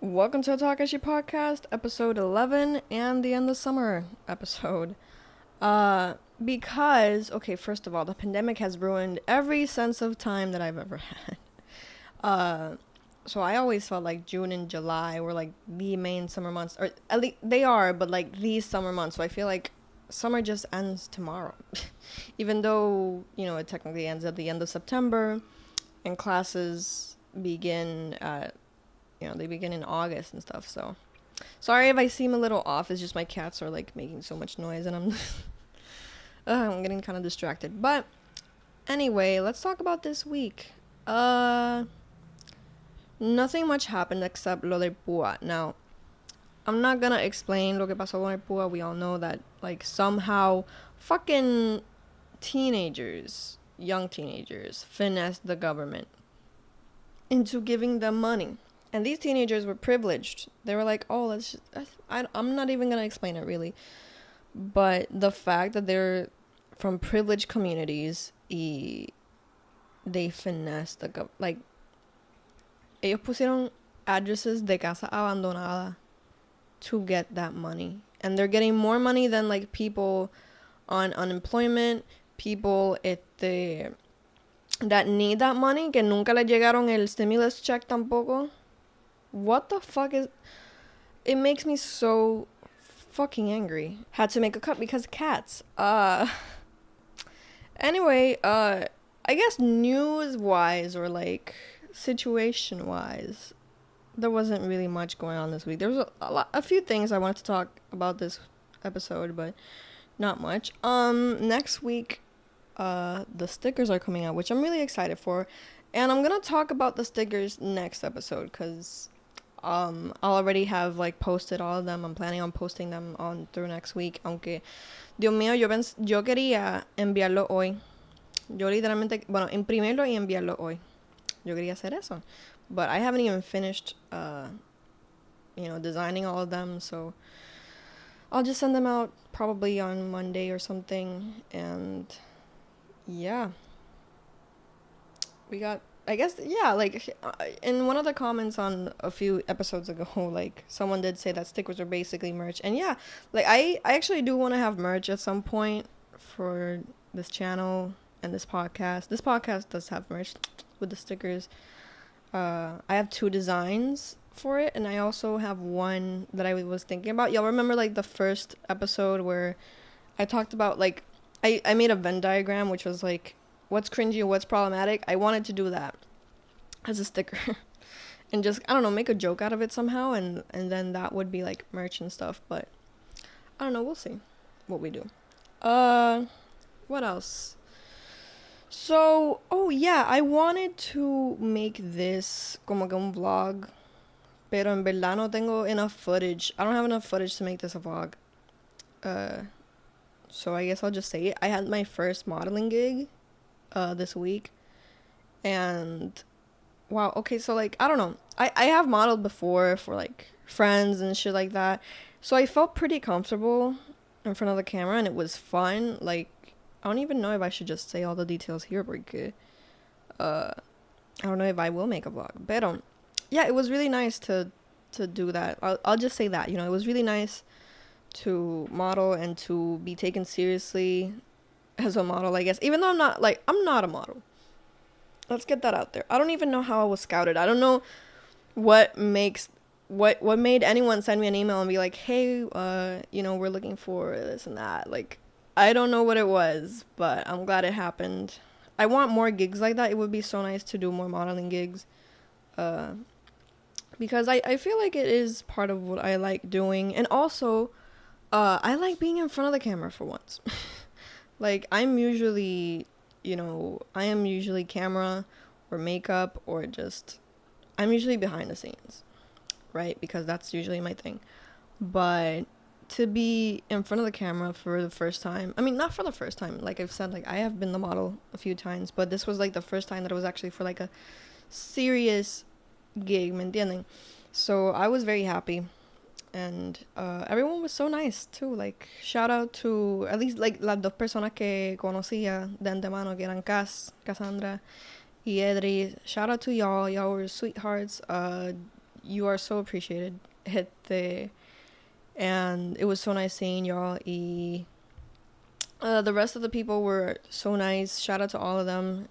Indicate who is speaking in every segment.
Speaker 1: Welcome to the TALKESHI podcast, episode 11, and the end of summer episode. Because, okay, first of all, the pandemic has ruined every sense of time that I've ever had. Uh, so I always felt like June and July were like the main summer months, or at least they are, but like these summer months. So I feel like summer just ends tomorrow. Even though, it technically ends at the end of September, and classes begin at they begin in August and stuff. So sorry if I seem a little off. It's just my cats are like making so much noise and I'm getting kind of distracted. But anyway, let's talk about this week. Nothing much happened except lo del pua. Now, I'm not gonna explain lo que pasó con el pua. We all know that like somehow fucking young teenagers, finessed the government into giving them money. And these teenagers were privileged. They were like, oh, I'm not even going to explain it really. But the fact that they're from privileged communities, they finessed the government. Like, ellos pusieron addresses de casa abandonada to get that money. And they're getting more money than, like, people on unemployment, people that need that money, que nunca le llegaron el stimulus check tampoco. What the fuck is... It makes me so fucking angry. Had to make a cut because cats. Anyway, I guess news-wise or, like, situation-wise, there wasn't really much going on this week. There was a few things I wanted to talk about this episode, but not much. Next week, the stickers are coming out, which I'm really excited for. And I'm gonna talk about the stickers next episode, because I'll already have like posted all of them. I'm planning on posting them on through next week. Aunque, Dios mío, yo quería enviarlo hoy. Yo literalmente, bueno, imprimirlo y enviarlo hoy. Yo quería hacer eso. But I haven't even finished, designing all of them. So I'll just send them out probably on Monday or something. And yeah. We got, I guess, yeah, like, in one of the comments on a few episodes ago, like, someone did say that stickers are basically merch. And yeah, like, I actually do want to have merch at some point for this channel and this podcast. This podcast does have merch with the stickers. I have 2 designs for it, and I also have one that I was thinking about. Y'all remember, like, the first episode where I talked about, like, I made a Venn diagram, which was, like, what's cringy or what's problematic. I wanted to do that as a sticker and just, I don't know, make a joke out of it somehow, and then that would be like merch and stuff. But I don't know, we'll see what we do. What else? So, oh yeah, I wanted to make this como que un vlog, pero en verdad no tengo enough footage. I don't have enough footage to make this a vlog. So I guess I'll just say it. I had my first modeling gig this week, and wow, okay, so like, I don't know, I have modeled before for like friends and shit like that, so I felt pretty comfortable in front of the camera, and it was fun. Like, I don't even know if I should just say all the details here, porque I don't know if I will make a vlog, but yeah, it was really nice to do that. I'll just say that, it was really nice to model and to be taken seriously as a model, I guess, even though I'm not a model. Let's get that out there. I don't even know how I was scouted. I don't know what made anyone send me an email and be like, hey, we're looking for this and that. Like, I don't know what it was, but I'm glad it happened. I want more gigs like that. It would be so nice to do more modeling gigs, because I feel like it is part of what I like doing. And also, I like being in front of the camera for once. Like, I am usually camera or makeup, or just, I'm usually behind the scenes, right? Because that's usually my thing. But to be in front of the camera for the first time, I mean, not for the first time, like I've said, like, I have been the model a few times, but this was like the first time that it was actually for like a serious gig, ¿me entienden? So I was very happy. And everyone was so nice too. Like, shout out to at least like las dos personas que conocía de antemano, que eran Cassandra y Edri. Shout out to y'all. Y'all were sweethearts. you are so appreciated. And it was so nice seeing y'all. The rest of the people were so nice. Shout out to all of them.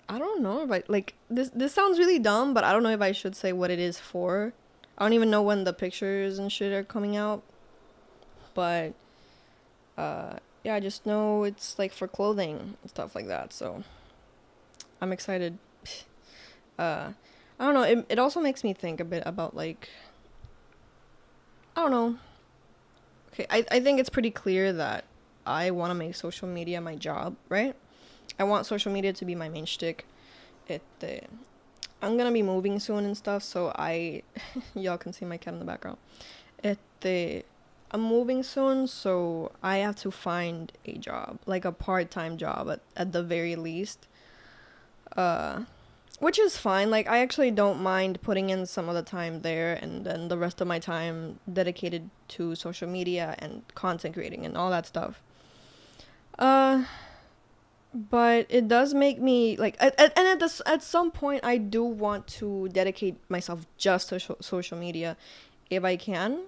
Speaker 1: I don't know, but like this sounds really dumb, but I don't know if I should say what it is for. I don't even know when the pictures and shit are coming out, but yeah, I just know it's like for clothing and stuff like that. So I'm excited. I don't know. It also makes me think a bit about like, I don't know. Okay, I think it's pretty clear that I want to make social media my job, right? I want social media to be my main shtick. I'm gonna be moving soon and stuff, so y'all can see my cat in the background. I'm moving soon, so I have to find a job, like a part-time job at the very least. Which is fine. Like, I actually don't mind putting in some of the time there and then the rest of my time dedicated to social media and content creating and all that stuff. But it does make me like, at some point I do want to dedicate myself just to social media if I can,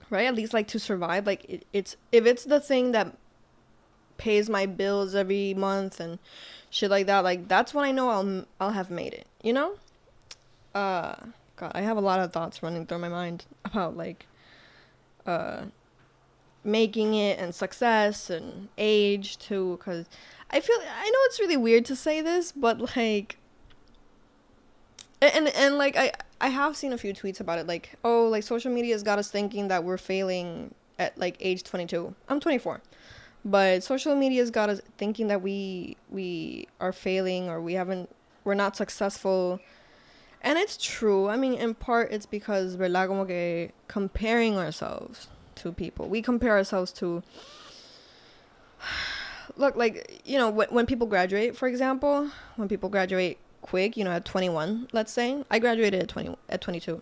Speaker 1: right? At least like to survive. Like it's if it's the thing that pays my bills every month and shit like that, like that's when I know I'll have made it, you know? God, I have a lot of thoughts running through my mind about like making it and success and age too, because I know it's really weird to say this, but like and like I have seen a few tweets about it, like, oh, like social media has got us thinking that we're failing at like age 22. I'm 24. But social media's got us thinking that we are failing or we're not successful. And it's true. I mean, in part it's because we're like como que comparing ourselves to people. We compare ourselves to, look, like, you know, when people graduate, for example, when people graduate quick, you know, at 21, let's say. I graduated at 22.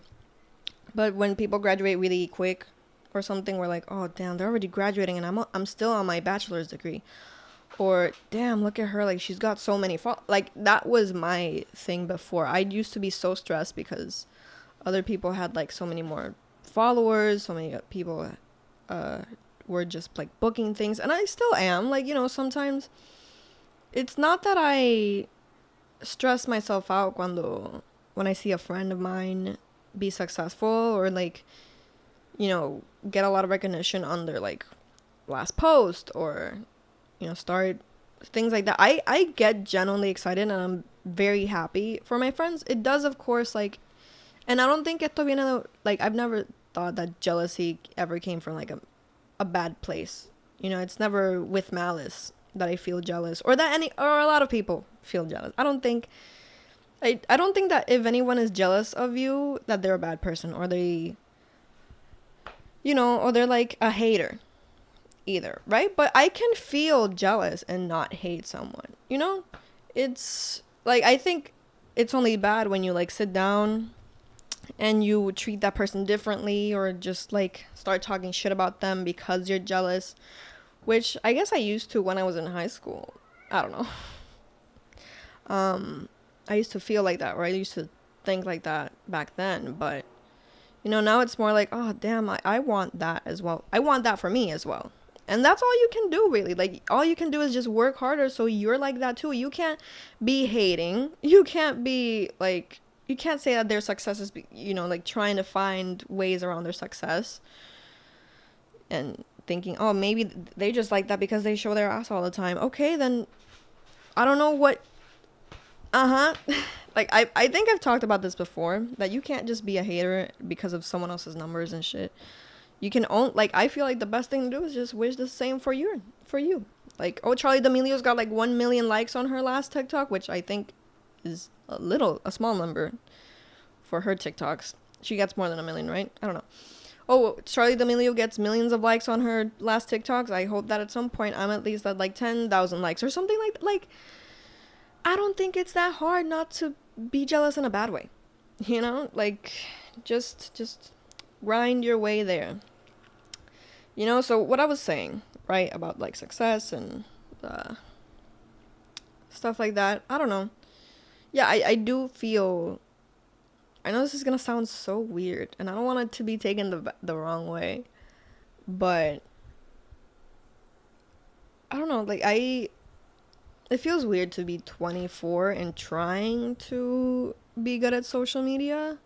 Speaker 1: But when people graduate really quick or something, we're like, oh damn, they're already graduating and I'm still on my bachelor's degree. Or damn, look at her, like she's got so many like that was my thing before. I used to be so stressed because other people had like so many more followers, so many people were just like booking things, and I still am, like, you know, sometimes it's not that I stress myself out when I see a friend of mine be successful or like, you know, get a lot of recognition on their like last post or, you know, start things like that. I get genuinely excited and I'm very happy for my friends. It does, of course, like, and I don't think esto viene de, like, I've never thought that jealousy ever came from like a bad place. You know, it's never with malice that I feel jealous or that a lot of people feel jealous. I don't think that if anyone is jealous of you that they're a bad person or they, you know, or they're like a hater either, right? But I can feel jealous and not hate someone, you know? It's like, I think it's only bad when you like sit down and you treat that person differently or just like start talking shit about them because you're jealous, which I guess I used to when I was in high school. I don't know. I used to feel like that, or I used to think like that back then, but you know, now it's more like, oh damn, I want that as well. I want that for me as well. And that's all you can do, really. Like, all you can do is just work harder so you're like that too. You can't be hating. You can't be like, you can't say that their success is, you know, like trying to find ways around their success and thinking, oh, maybe they just like that because they show their ass all the time. Okay, then I don't know what. Like, I think I've talked about this before, that you can't just be a hater because of someone else's numbers and shit. You can own, like, I feel like the best thing to do is just wish the same for you. Like, oh, Charlie D'Amelio's got like 1 million likes on her last TikTok, which I think is a small number for her TikToks. She gets more than 1 million, right? I don't know. Oh, Charlie D'Amelio gets millions of likes on her last TikToks. I hope that at some point I'm at least at like 10,000 likes or something like that. Like, I don't think it's that hard not to be jealous in a bad way. You know, like, just grind your way there. You know, so what I was saying, right, about like success and stuff like that, I don't know. Yeah, I do feel, I know this is gonna sound so weird, and I don't want it to be taken the wrong way, but I don't know, like it feels weird to be 24 and trying to be good at social media,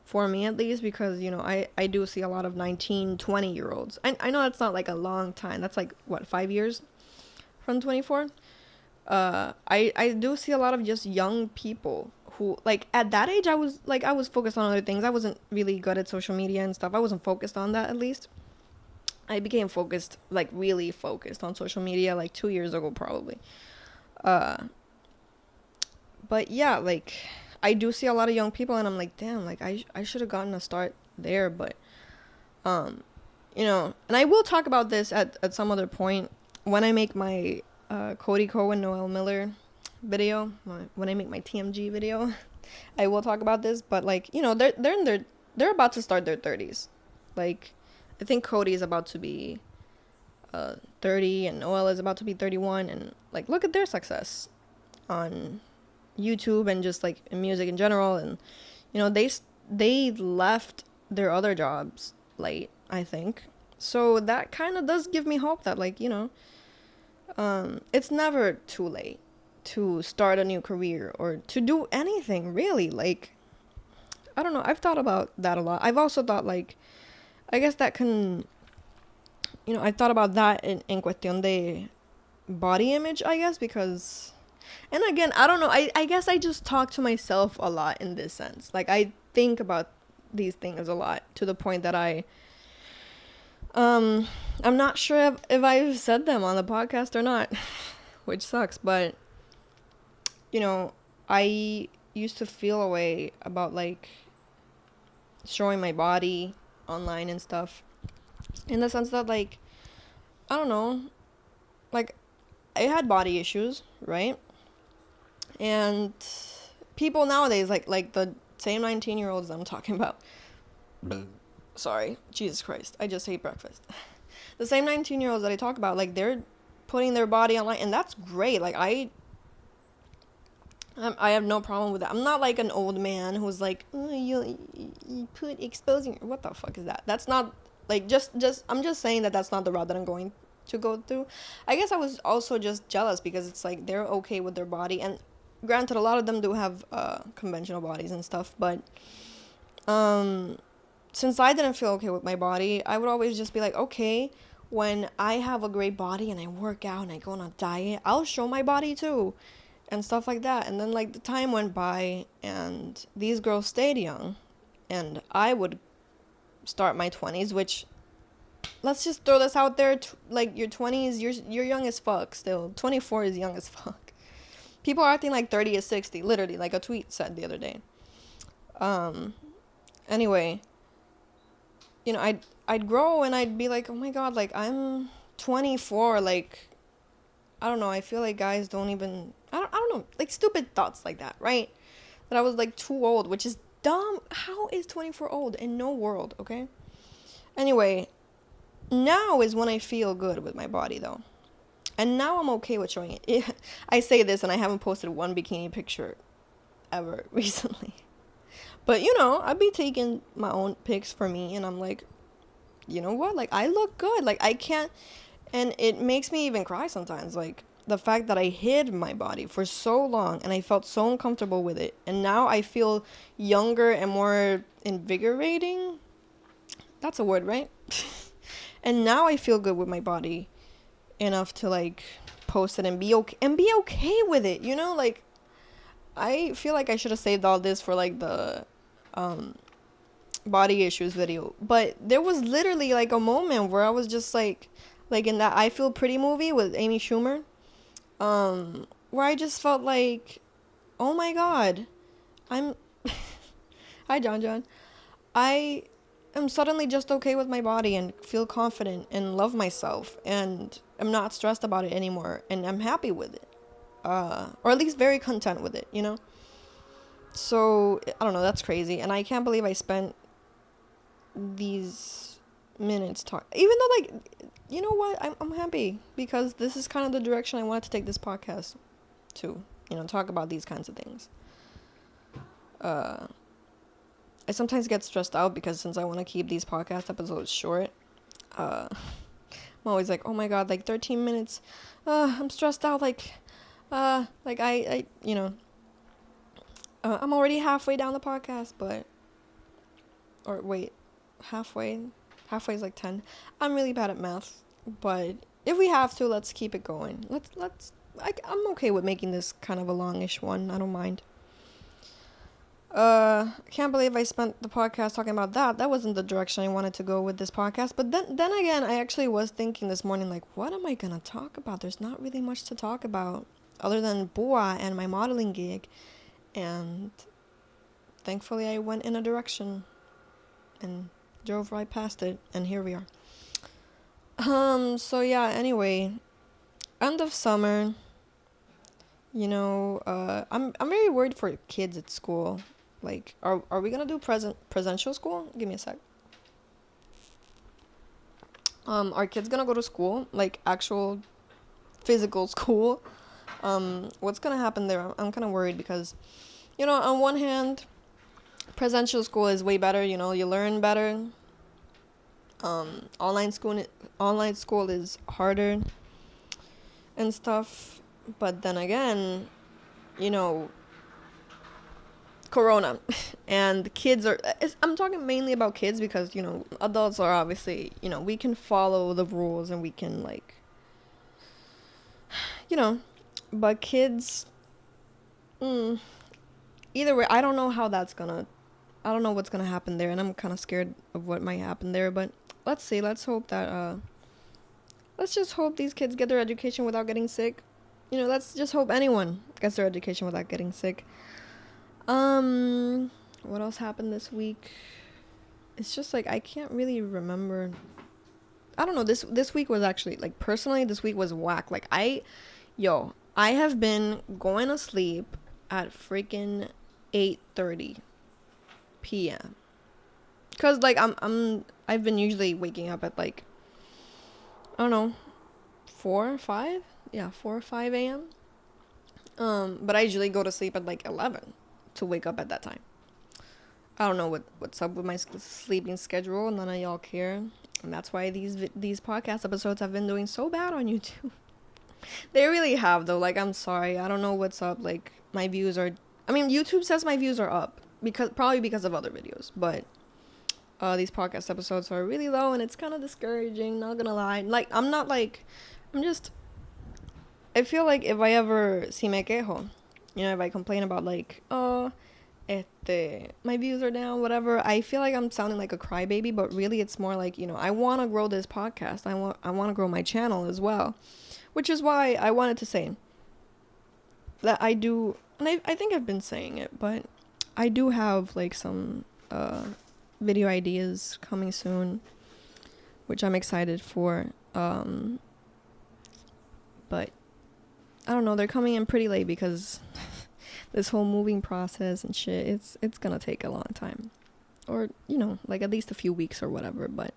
Speaker 1: for me at least, because I do see a lot of 19, 20-year olds. I know that's not like a long time, that's like what, 5 years from 24. I do see a lot of just young people who, like, at that age, I was focused on other things. I wasn't really good at social media and stuff. I wasn't focused on that, at least. I became focused, like really focused on social media like 2 years ago, probably. uh but yeah, like, I do see a lot of young people, and I'm like, damn, like, I should have gotten a start there. But and I will talk about this at some other point when I make my Cody Cohen, Noel Miller video, when I make my TMG video. I will talk about this, but like, they're about to start their 30s. Like, I think Cody is about to be 30, and Noel is about to be 31, and like, look at their success on YouTube and just like in music in general. And they left their other jobs late, I think. So that kind of does give me hope that, like, it's never too late to start a new career or to do anything, really. Like, I don't know, I've thought about that a lot. I've also thought, like, I guess that can, I thought about that in cuestión de body image, I guess, because, and again, I don't know, I guess I just talk to myself a lot in this sense. Like, I think about these things a lot, to the point that I'm not sure if I've said them on the podcast or not, which sucks, but I used to feel a way about, like, showing my body online and stuff, in the sense that, like, I don't know, like, I had body issues, right? And people nowadays, like the same 19-year-olds I'm talking about, sorry, Jesus Christ, I just ate breakfast. The same 19-year-olds that I talk about, like, they're putting their body online, and that's great. Like, I have no problem with that. I'm not like an old man who's like, oh, you put exposing. What the fuck is that? That's not, like, just I'm just saying that that's not the route that I'm going to go through. I guess I was also just jealous because it's like they're okay with their body, and granted, a lot of them do have conventional bodies and stuff, but since I didn't feel okay with my body, I would always just be like, okay, when I have a great body and I work out and I go on a diet, I'll show my body too, and stuff like that. And then, like, the time went by and these girls stayed young, and I would start my 20s, which, let's just throw this out there, like, your 20s, you're young as fuck still. 24 is young as fuck. People are acting like 30 is 60, literally, like a tweet said the other day. Anyway, I'd grow and I'd be like, oh my god, like, I'm 24, like, I don't know, I feel like guys don't even, I don't know, like, stupid thoughts like that, right? That I was, like, too old, which is dumb. How is 24 old? In no world, okay? Anyway, now is when I feel good with my body, though. And now I'm okay with showing it. I say this and I haven't posted one bikini picture ever recently. But, I'd be taking my own pics for me, and I'm like, you know what? Like, I look good. Like, I can't, and it makes me even cry sometimes. Like, the fact that I hid my body for so long and I felt so uncomfortable with it. And now I feel younger and more invigorating. That's a word, right? And now I feel good with my body enough to, like, post it and be okay with it, like, I feel like I should have saved all this for, like, the body issues video, but there was literally, like, a moment where I was just like in that I Feel Pretty movie with Amy Schumer, where I just felt like, oh my god, I'm hi John, I am suddenly just okay with my body and feel confident and love myself, and I'm not stressed about it anymore, and I'm happy with it, or at least very content with it, So, I don't know, that's crazy. And I can't believe I spent these minutes even though, like, you know what, I'm happy, because this is kind of the direction I wanted to take this podcast to, talk about these kinds of things. uh, I sometimes get stressed out because since I want to keep these podcast episodes short, I'm always like, oh my god, like 13 minutes. I'm stressed out. I'm already halfway down the podcast, or wait, halfway is like 10. I'm really bad at math, but if we have to, let's keep it going. I'm okay with making this kind of a longish one. I don't mind. I can't believe I spent the podcast talking about that. That wasn't the direction I wanted to go with this podcast. But then again, I actually was thinking this morning, like, what am I gonna talk about? There's not really much to talk about other than Boa and my modeling gig. And thankfully I went in a direction and drove right past it, and here we are. So yeah, anyway, end of summer, I'm very worried for kids at school. Like, are we gonna do presential school? Give me a sec. Are kids gonna go to school, like actual physical school? What's gonna happen there? I'm kind of worried because, on one hand, presential school is way better. You learn better. Online school is harder and stuff. But then again, Corona, and kids I'm talking mainly about kids because adults are obviously we can follow the rules and we can but kids, either way, I don't know what's gonna happen there, and I'm kind of scared of what might happen there. But let's see. Let's hope that let's just hope these kids get their education without getting sick. Let's just hope anyone gets their education without getting sick. What else happened this week? It's just like I can't really remember. I don't know. This week was actually, like, personally, this week was whack. Like, I have been going to sleep at freaking 8:30 p.m. Cause like I've been usually waking up at like, I don't know, 4 or 5 a.m. But I usually go to sleep at like 11 to wake up at that time. I don't know what's up with my sleeping schedule. None of y'all care, and that's why these podcast episodes have been doing so bad on YouTube. They really have, though. Like, I'm sorry, I don't know what's up. Like, my views are, YouTube says my views are up probably because of other videos, but these podcast episodes are really low, and it's kind of discouraging, not gonna lie. Like, I feel like if I ever si me quejo, if I complain about like, my views are down, whatever, I feel like I'm sounding like a crybaby, but really it's more like, I want to grow this podcast. I want to grow my channel as well, which is why I wanted to say that I do, and I think I've been saying it, but I do have like some video ideas coming soon, which I'm excited for. But I don't know, they're coming in pretty late because this whole moving process and shit, it's gonna take a long time, or like at least a few weeks or whatever. But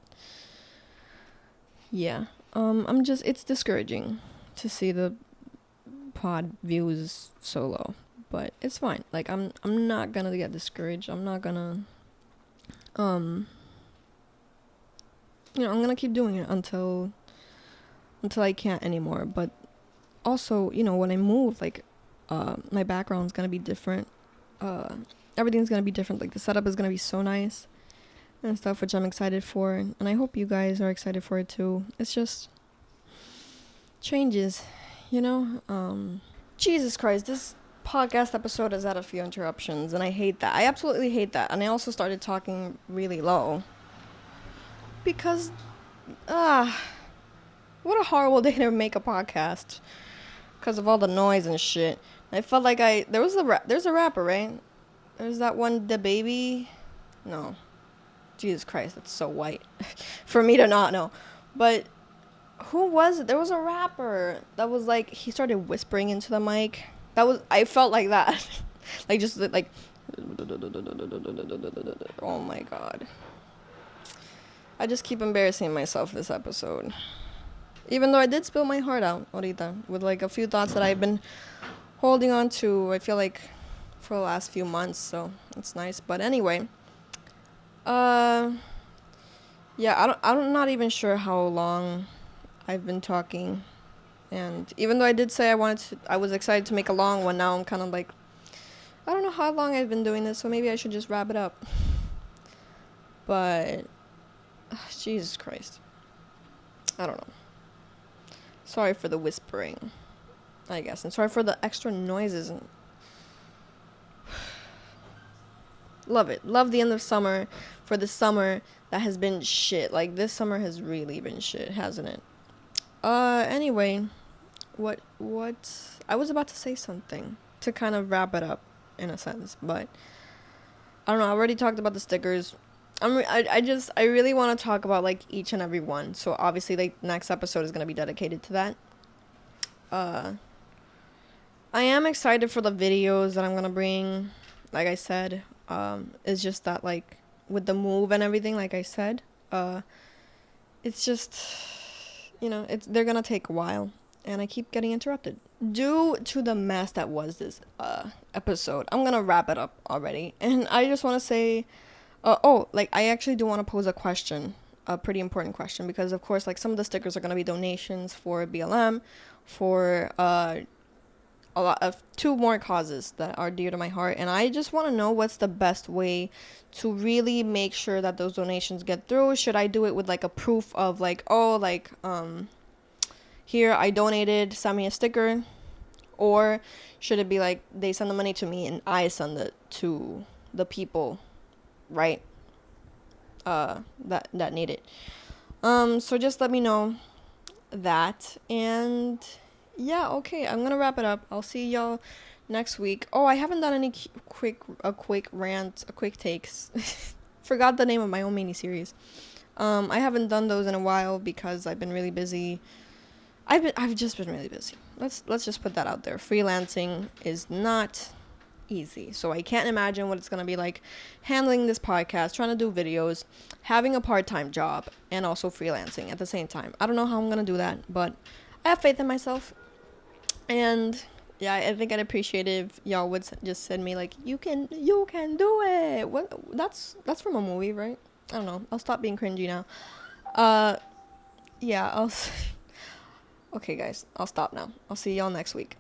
Speaker 1: yeah, it's discouraging to see the pod views so low, but it's fine. Like, I'm not gonna get discouraged. I'm not gonna I'm gonna keep doing it until I can't anymore. But also, when I move, like, my background's gonna be different. Everything's gonna be different. Like, the setup is gonna be so nice and stuff, which I'm excited for, and I hope you guys are excited for it too. It's just changes, Jesus Christ, this podcast episode has had a few interruptions, and I hate that. I absolutely hate that. And I also started talking really low because what a horrible day to make a podcast because of all the noise and shit. I felt like there's a rapper, right? There's that one, the baby. No, Jesus Christ, that's so white for me to not know. But who was it? There was a rapper that was like, he started whispering into the mic. I felt like that. Like, just like, oh my god. I just keep embarrassing myself this episode. Even though I did spill my heart out, ahorita, with like a few thoughts that I've been holding on to, I feel like, for the last few months, so it's nice. But anyway, uh, yeah, I'm not even sure how long I've been talking, and even though I did say I was excited to make a long one, now I'm kind of like, I don't know how long I've been doing this, so maybe I should just wrap it up. But Jesus Christ, I don't know. Sorry for the whispering, I guess, and sorry for the extra noises. And love it. Love the end of summer for the summer that has been shit. Like, this summer has really been shit, hasn't it? Anyway, what I was about to say something to kind of wrap it up in a sense, but I don't know. I already talked about the stickers. I really want to talk about like each and every one. So obviously, like, next episode is gonna be dedicated to that. I am excited for the videos that I'm gonna bring. Like I said, it's just that, like, with the move and everything, like I said, it's just, they're gonna take a while, and I keep getting interrupted due to the mess that was this episode. I'm gonna wrap it up already, and I just want to say, I actually do want to pose a question, a pretty important question, because of course, like, some of the stickers are gonna be donations for BLM, for a lot of 2 more causes that are dear to my heart, and I just want to know what's the best way to really make sure that those donations get through. Should I do it with like a proof of like, here I donated, send me a sticker, or should it be like they send the money to me and I send it to the people, right, that need it? So just let me know that. And yeah, okay, I'm gonna wrap it up. I'll see y'all next week. Oh, I haven't done any quick takes. Forgot the name of my own mini series. I haven't done those in a while because I've been really busy. I've just been really busy. Let's just put that out there. Freelancing is not easy, so I can't imagine what it's gonna be like handling this podcast, trying to do videos, having a part-time job, and also freelancing at the same time. I don't know how I'm gonna do that, but I have faith in myself. And yeah, I think I'd appreciate it if y'all would just send me like, you can do it. What? That's from a movie, right? I don't know. I'll stop being cringy now. Yeah, okay guys, I'll stop now. I'll see y'all next week.